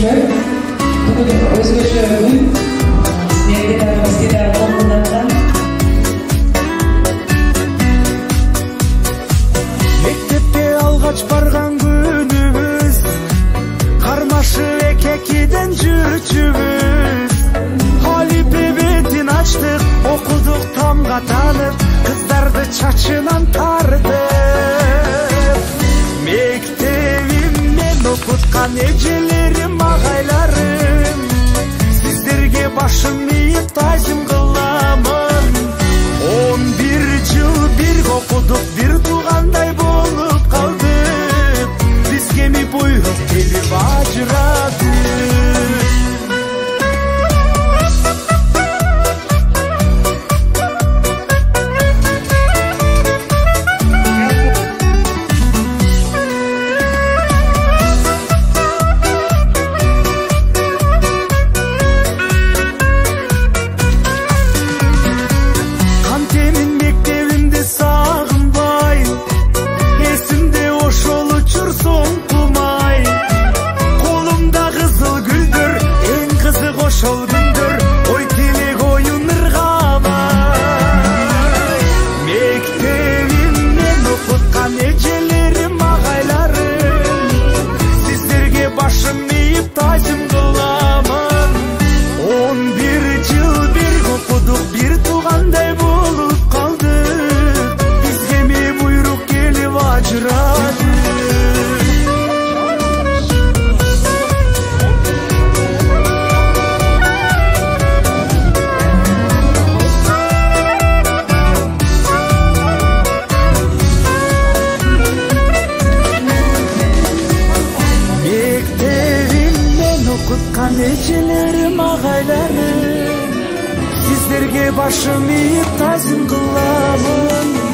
жүргүзүүчүлөр бүгүн өзгөчө күн мектепибизге да колдонулган. Мектепке алгач барган күнүбүз, кармашы экекиден жүрчүбүз. Алипе бетин ачтык, окудук тамга танып, кыздарды чачынан тартып. Мектебимден окуткан эжелерим, агайларым, сиздерге башым ийип тазим кыламын. 11 жыл бирге окудук, бир туугандай болуп калдык. Бизге ми буйрук келип ажырады. Okutkan ecelerim, agaylarım, sizlerge başım iyip tazim kılamın.